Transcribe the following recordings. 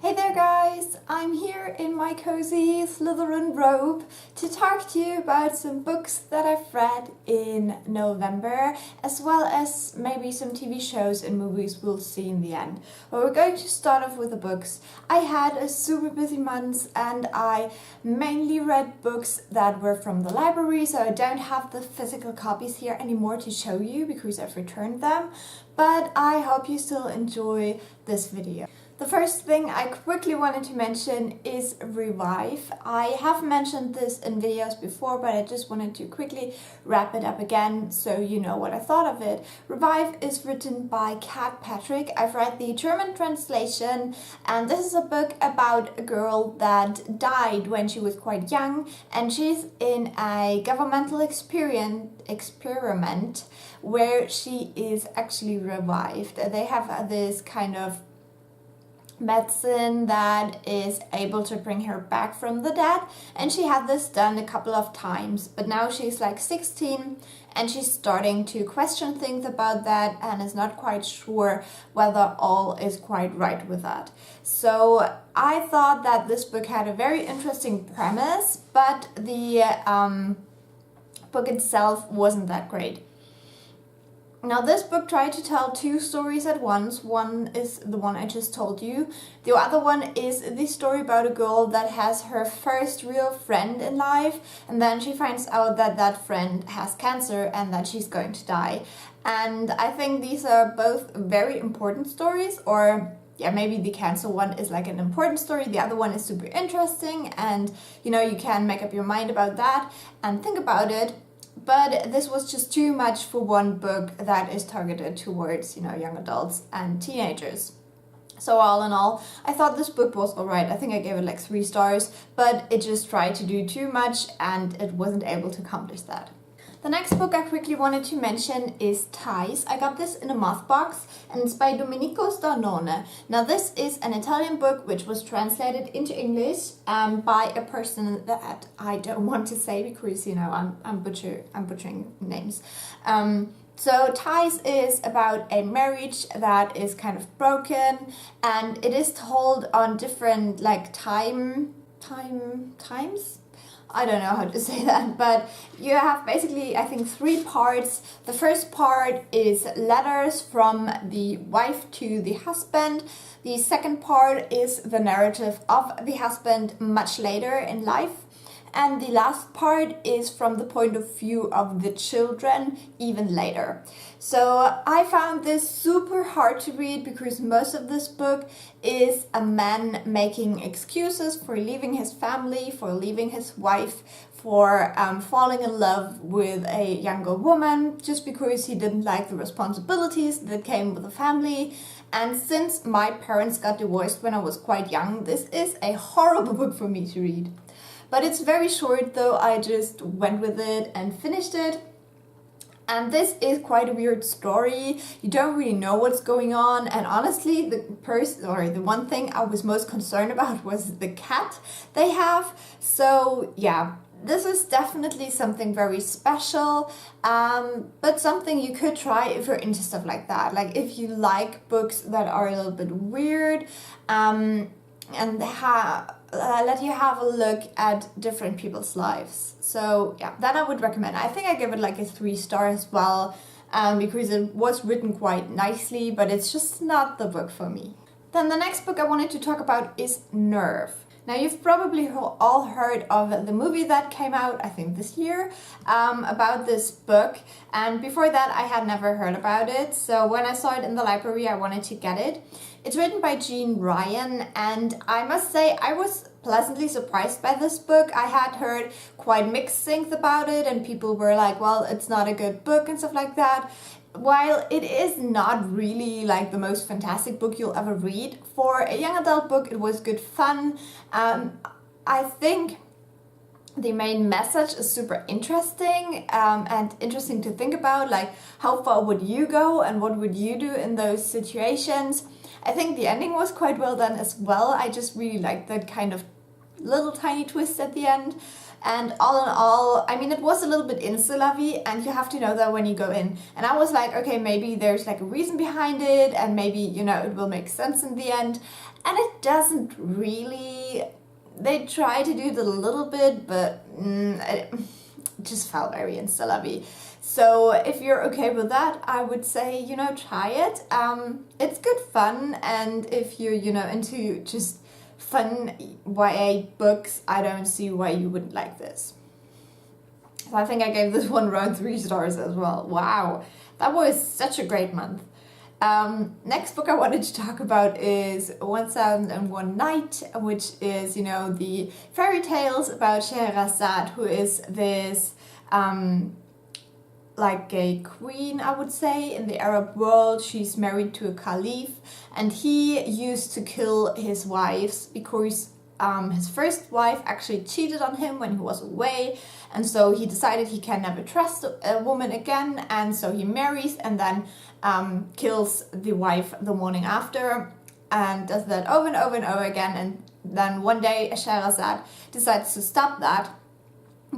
Hey there guys, I'm here in my cozy Slytherin robe to talk to you about some books that I've read in November, as well as maybe some TV shows and movies we'll see in the end. But we're going to start off with the books. I had a super busy month and I mainly read books that were from the library, so I don't have the physical copies here anymore to show you because I've returned them, but I hope you still enjoy this video. The first thing I quickly wanted to mention is Revive. I have mentioned this in videos before, but I just wanted to quickly wrap it up again so you know what I thought of it. Revive is written by Kat Patrick. I've read the German translation, and this is a book about a girl that died when she was quite young, and she's in a governmental experiment where she is actually revived. They have this kind of medicine that is able to bring her back from the dead, and she had this done a couple of times, but now she's like 16 and she's starting to question things about that and is not quite sure whether all is quite right with that. So I thought that this book had a very interesting premise, but the book itself wasn't that great. Now this book tried to tell two stories at once. One is the one I just told you. The other one is the story about a girl that has her first real friend in life, and then she finds out that that friend has cancer and that she's going to die. And I think these are both very important stories, or yeah, maybe the cancer one is like an important story. The other one is super interesting, and you know, you can make up your mind about that and think about it. But this was just too much for one book that is targeted towards, you know, young adults and teenagers. So all in all, I thought this book was alright. I think I gave it like 3 stars, but it just tried to do too much and it wasn't able to accomplish that. The next book I quickly wanted to mention is Ties. I got this in a moth box, and it's by Domenico Starnone. Now this is an Italian book which was translated into English by a person that I don't want to say because, you know, I'm butchering names. So Ties is about a marriage that is kind of broken, and it is told on different like times. I don't know how to say that, but you have basically, I think, 3 parts. The first part is letters from the wife to the husband. The second part is the narrative of the husband much later in life. And the last part is from the point of view of the children even later. So I found this super hard to read because most of this book is a man making excuses for leaving his family, for leaving his wife, for falling in love with a younger woman just because he didn't like the responsibilities that came with the family. And since my parents got divorced when I was quite young, this is a horrible book for me to read. But it's very short, though I just went with it and finished it. And this is quite a weird story. You don't really know what's going on, and honestly the one thing I was most concerned about was the cat they have. So yeah, this is definitely something very special, but something you could try if you're into stuff like that. Like if you like books that are a little bit weird, and let you have a look at different people's lives. So yeah, that I would recommend. I think I give it like a 3 star as well, because it was written quite nicely, but it's just not the book for me. Then the next book I wanted to talk about is Nerve. Now you've probably all heard of the movie that came out, I think this year, about this book, and before that I had never heard about it, so when I saw it in the library I wanted to get it. It's written by Jean Ryan, and I must say I was pleasantly surprised by this book. I had heard quite mixed things about it, and people were like, well, it's not a good book and stuff like that. While it is not really like the most fantastic book you'll ever read, for a young adult book it was good fun. I think the main message is super interesting, and interesting to think about, like how far would you go and what would you do in those situations. I think the ending was quite well done as well. I just really liked that kind of little tiny twist at the end. And all in all, I mean, it was a little bit insta-lovey, and you have to know that when you go in. And I was like, okay, maybe there's like a reason behind it, and maybe, you know, it will make sense in the end. And it doesn't really. They try to do it a little bit, but it just felt very insta-lovey. So if you're okay with that, I would say, you know, try it. It's good fun, and if you're, you know, into just fun YA books, I don't see why you wouldn't like this. So I think I gave this one around 3 stars as well. Wow, that was such a great month. Next book I wanted to talk about is 1001 Night, which is, you know, the fairy tales about Scheherazade, who is this like a queen, I would say, in the Arab world. She's married to a caliph, and he used to kill his wives because his first wife actually cheated on him when he was away, and so he decided he can never trust a woman again, and so he marries and then kills the wife the morning after, and does that over and over and over again. And then one day Scheherazade decides to stop that.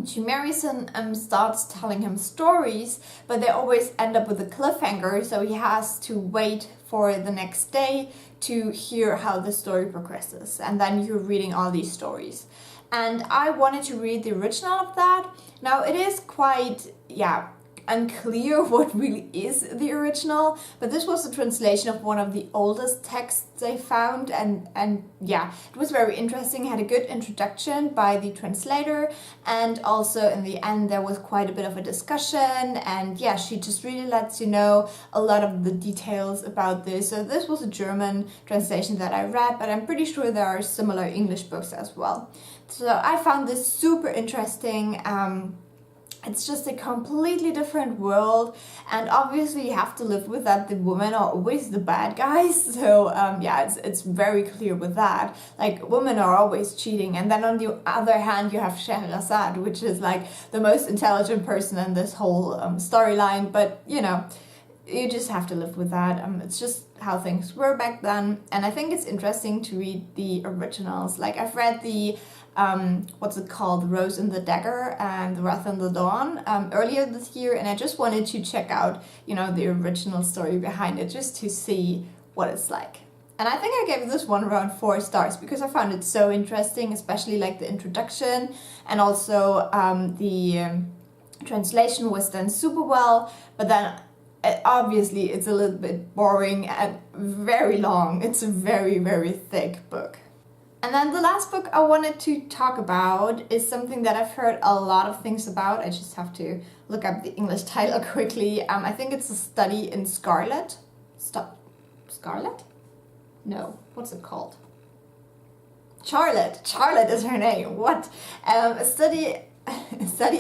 She marries him and starts telling him stories, but they always end up with a cliffhanger, so he has to wait for the next day to hear how the story progresses. And then you're reading all these stories. And I wanted to read the original of that. Now it is quite, unclear what really is the original, but this was a translation of one of the oldest texts they found, and it was very interesting. It had a good introduction by the translator, and also in the end there was quite a bit of a discussion, and she just really lets you know a lot of the details about this. So this was a German translation that I read, but I'm pretty sure there are similar English books as well. So I found this super interesting. It's just a completely different world, and obviously you have to live with that. The women are always the bad guys, so it's very clear with that. Like, women are always cheating, and then on the other hand you have Scheherazade, which is like the most intelligent person in this whole storyline, but you just have to live with that. It's just how things were back then, and I think it's interesting to read the originals. Like, I've read the what's it called, The Rose and the Dagger and The Wrath and the Dawn earlier this year, and I just wanted to check out the original story behind it, just to see what it's like. And I think I gave this one around 4 stars because I found it so interesting, especially like the introduction, and also the translation was done super well, but then obviously it's a little bit boring and very long. It's a very, very thick book. And then the last book I wanted to talk about is something that I've heard a lot of things about. I just have to look up the English title quickly. I think it's A Study in Scarlet. Scarlet? No, what's it called? Charlotte. Charlotte is her name. What? A Study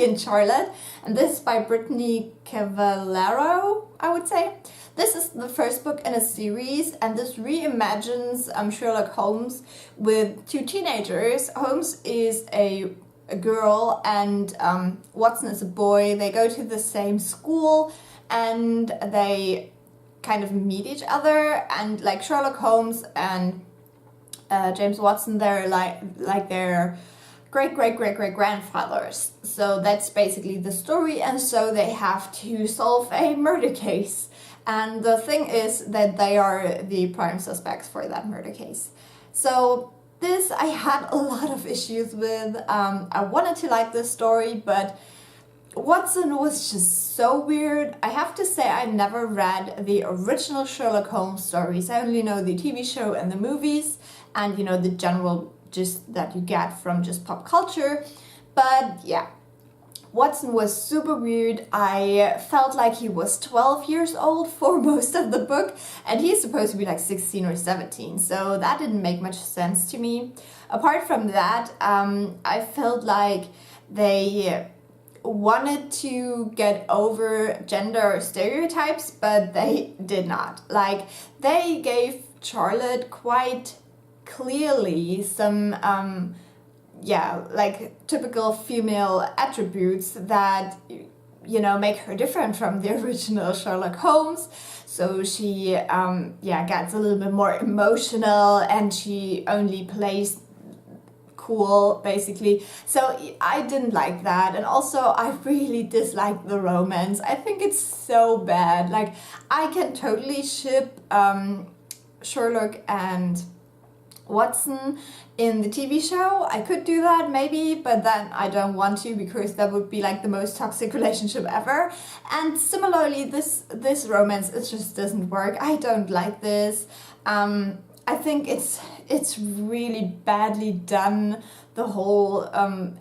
in Charlotte, and this is by Brittany Cavallaro, I would say. This is the first book in a series, and this reimagines Sherlock Holmes with 2 teenagers. Holmes is a girl, and Watson is a boy. They go to the same school, and they kind of meet each other, and like Sherlock Holmes and James Watson, they're like their great-great-great-great-grandfathers. So that's basically the story, and so they have to solve a murder case. And the thing is that they are the prime suspects for that murder case. So this I had a lot of issues with. I wanted to like this story, but Watson was just so weird. I have to say I never read the original Sherlock Holmes stories. I only know the TV show and the movies, and the general gist that you get from just pop culture. But Watson was super weird. I felt like he was 12 years old for most of the book, and he's supposed to be like 16 or 17, so that didn't make much sense to me. Apart from that, I felt like they wanted to get over gender stereotypes, but they did not. Like, they gave Charlotte quite clearly some like typical female attributes that make her different from the original Sherlock Holmes. So she gets a little bit more emotional, and she only plays cool, basically. So I didn't like that. And also I really dislike the romance. I think it's so bad. Like, I can totally ship Sherlock and Watson in the TV show. I could do that maybe, but then I don't want to, because that would be like the most toxic relationship ever. And similarly, this romance, it just doesn't work. I don't like this. I think it's really badly done. The whole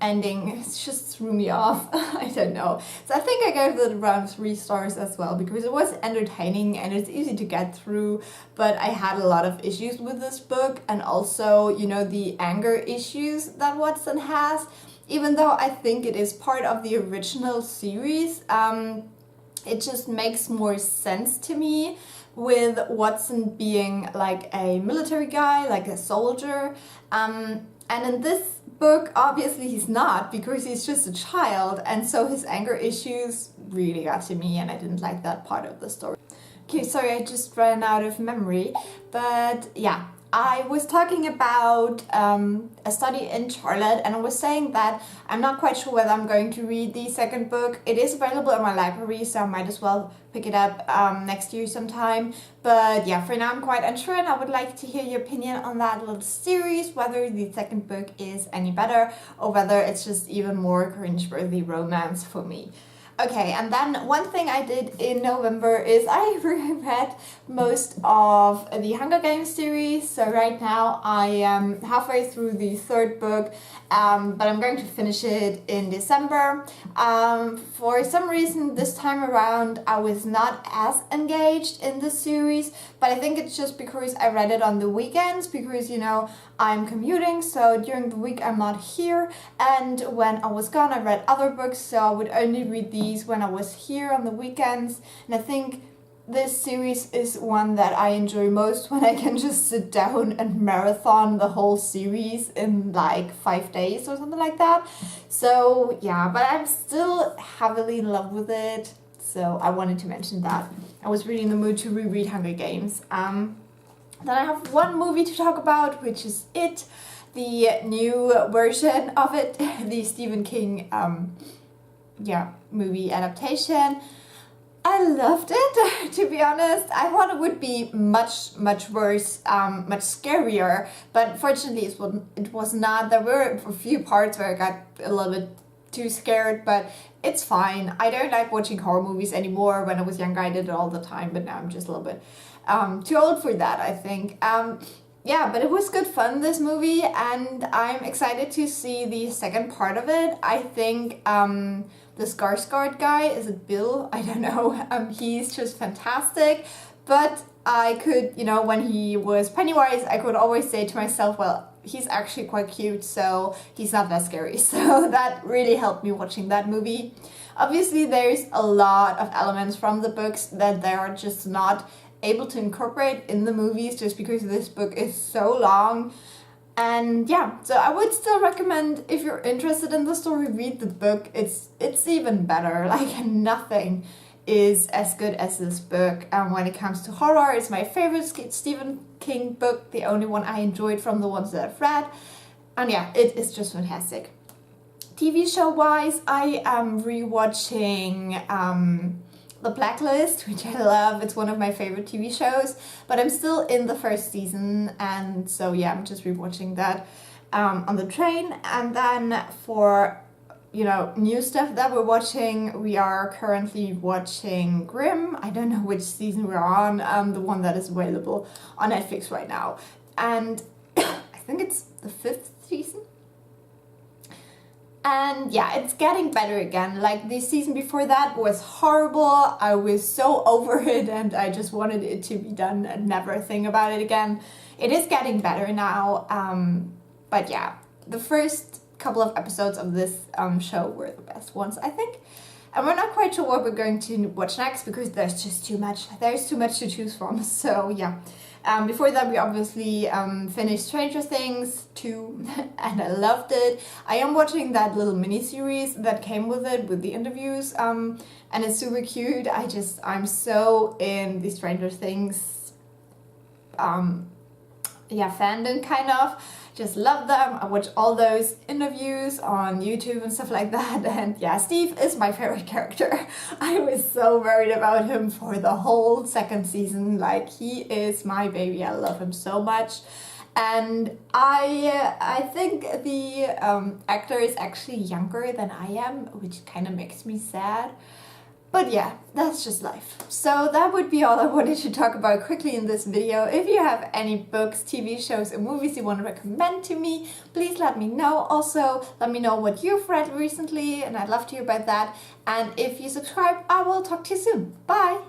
ending, it just threw me off. I don't know. So I think I gave it around 3 stars as well, because it was entertaining and it's easy to get through, but I had a lot of issues with this book, and also, you know, the anger issues that Watson has. Even though I think it is part of the original series, it just makes more sense to me with Watson being like a military guy, like a soldier. And in this book, obviously he's not, because he's just a child, and so his anger issues really got to me, and I didn't like that part of the story. Okay, sorry, I just ran out of memory, but yeah. I was talking about a study in Charlotte, and I was saying that I'm not quite sure whether I'm going to read the second book. It is available in my library, so I might as well pick it up next year sometime. But yeah, for now I'm quite unsure, and I would like to hear your opinion on that little series, whether the second book is any better or whether it's just even more cringe-worthy romance for me. Okay, and then one thing I did in November is I reread most of the Hunger Games series. So right now I am halfway through the 3rd book, but I'm going to finish it in December. For some reason this time around I was not as engaged in the series, but I think it's just because I read it on the weekends, because, you know, I'm commuting, so during the week I'm not here, and when I was gone I read other books, so I would only read these when I was here on the weekends. And I think this series is one that I enjoy most when I can just sit down and marathon the whole series in like 5 days or something like that. So yeah, but I'm still heavily in love with it, so I wanted to mention that. I was really in the mood to reread Hunger Games. Then I have one movie to talk about, which is It, the new version of it, the Stephen King movie adaptation. I loved it, to be honest. I thought it would be much worse, much scarier, but fortunately it was not. There were a few parts where I got a little bit too scared, but it's fine. I don't like watching horror movies anymore. When I was younger I did it all the time, but now I'm just a little bit too old for that, I think. Yeah, but it was good fun, this movie, and I'm excited to see the second part of it. I think the Skarsgård guy, is it Bill? I don't know. He's just fantastic, but I could, you know, when he was Pennywise, I could always say to myself, well, he's actually quite cute, so he's not that scary. So that really helped me watching that movie. Obviously, there's a lot of elements from the books that they are just not able to incorporate in the movies, just because this book is so long. And yeah, so I would still recommend, if you're interested in the story, read the book. It's even better. Like, nothing is as good as this book. When it comes to horror, it's my favorite Stephen King book, the only one I enjoyed from the ones that I've read. And yeah, it is just fantastic. TV show wise, I am rewatching The Blacklist, which I love. It's one of my favorite TV shows, but I'm still in the 1st season, and so yeah, I'm just rewatching that on the train. And then for, you know, new stuff that we're watching, we are currently watching Grimm. I don't know which season we're on, the one that is available on Netflix right now, and I think it's the 5th season. And yeah, it's getting better again. Like, the season before that was horrible. I was so over it and I just wanted it to be done and never think about it again. It is getting better now. But yeah, the first couple of episodes of this show were the best ones, I think. And we're not quite sure what we're going to watch next, because there's just too much. There's too much to choose from. So yeah. Before that, we obviously finished Stranger Things 2, and I loved it. I am watching that little mini-series that came with it, with the interviews, and it's super cute. I'm so in the Stranger Things fandom, kind of. Just love them. I watch all those interviews on YouTube and stuff like that. And yeah, Steve is my favorite character. I was so worried about him for the whole second season. Like, he is my baby. I love him so much. And I think the actor is actually younger than I am, which kind of makes me sad. But yeah, that's just life. So that would be all I wanted to talk about quickly in this video. If you have any books, TV shows, or movies you want to recommend to me, please let me know. Also, let me know what you've read recently, and I'd love to hear about that. And if you subscribe, I will talk to you soon. Bye!